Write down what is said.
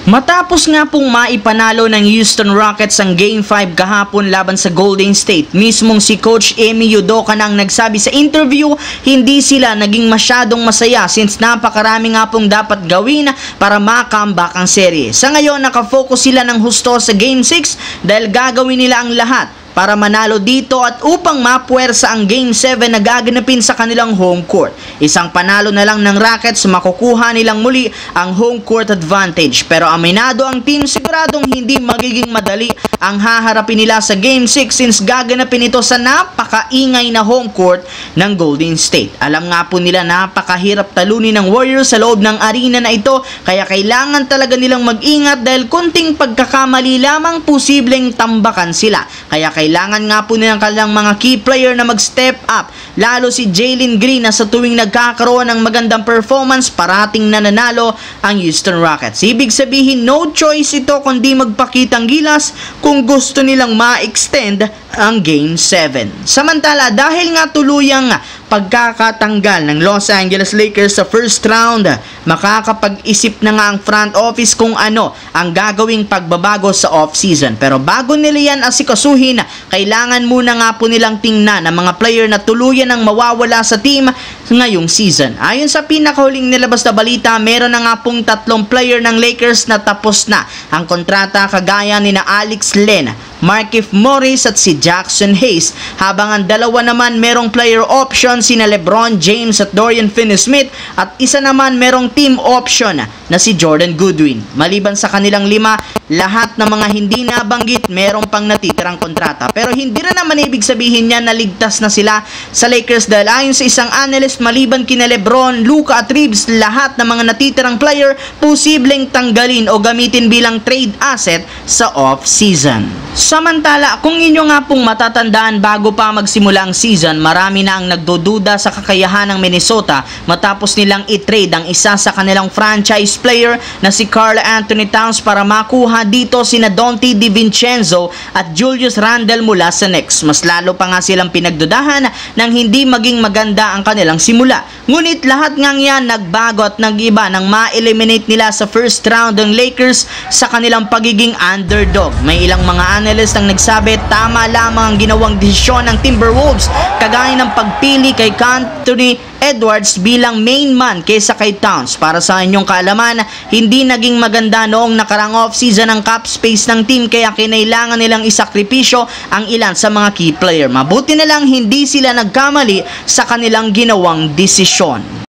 Matapos nga pong maipanalo ng Houston Rockets ang Game 5 kahapon laban sa Golden State, mismong si Coach Ime Udoka na ang nagsabi sa interview, hindi sila naging masyadong masaya since napakarami nga pong dapat gawin para ma-comeback ang serye. Sa ngayon, nakafocus sila ng husto sa Game 6 dahil gagawin nila ang lahat para manalo dito at upang mapuwersa ang Game 7 na gaganapin sa kanilang home court. Isang panalo na lang ng Rockets, makukuha nilang muli ang home court advantage. Pero aminado ang team, siguradong hindi magiging madali ang haharapin nila sa Game 6 since gaganapin ito sa napakaingay na home court ng Golden State. Alam nga po nila napakahirap talunin ng Warriors sa loob ng arena na ito, kaya kailangan talaga nilang mag-ingat dahil kunting pagkakamali lamang posibleng tambakan sila. Kaya kailangan nga po nilang kanilang mga key player na mag-step up, lalo si Jalen Green na sa tuwing nagkakaroon ng magandang performance parating nananalo ang Houston Rockets. Ibig sabihin no choice ito kundi magpakitang gilas kung gusto nilang ma-extend ang Game 7. Samantala, dahil nga tuluyang pagkakatanggal ng Los Angeles Lakers sa first round, makakapag-isip na nga ang front office kung ano ang gagawing pagbabago sa off-season. Pero bago nila yan asikasuhin, kailangan muna nga po nilang tingnan ang mga player na tuluyan ang mawawala sa team ngayong season. Ayon sa pinakahuling nilabas na balita, meron na nga pong 3 player ng Lakers na tapos na ang kontrata kagaya ni na Alex Len, Markieff Morris at si Jackson Hayes, habang ang dalawa naman merong player option sina LeBron James at Dorian Finney-Smith at isa naman merong team option na si Jordan Goodwin. Maliban sa kanilang 5, lahat ng mga hindi nabanggit merong pang natitirang kontrata. Pero hindi na naman ibig sabihin niya na ligtas na sila sa Lakers dahil ayon sa isang analyst, maliban kina LeBron, Luka at Reeves, lahat ng mga natitirang player posibleng tanggalin o gamitin bilang trade asset sa off-season. Samantala, kung inyo nga pong matatandaan bago pa magsimula ang season, marami na ang nagdududa sa kakayahan ng Minnesota matapos nilang i-trade ang isa sa kanilang franchise player na si Karl Anthony Towns para makuha dito sina Donte DiVincenzo at Julius Randle mula sa Knicks. Mas lalo pa nga silang pinagdudahan nang hindi maging maganda ang kanilang simula. Ngunit lahat ngang yan nagbago at nag-iba nang ma-eliminate nila sa first round ng Lakers sa kanilang pagiging underdog. May ilang mga analyst ang nagsabi tama lamang ang ginawang desisyon ng Timberwolves, kagaya ng pagpili kay Anthony Edwards bilang main man kaysa kay Towns. Para sa inyong kaalaman, hindi naging maganda noong nakarang off-season ang cap space ng team, kaya kinailangan nilang isakripisyo ang ilan sa mga key player. Mabuti na lang hindi sila nagkamali sa kanilang ginawang desisyon.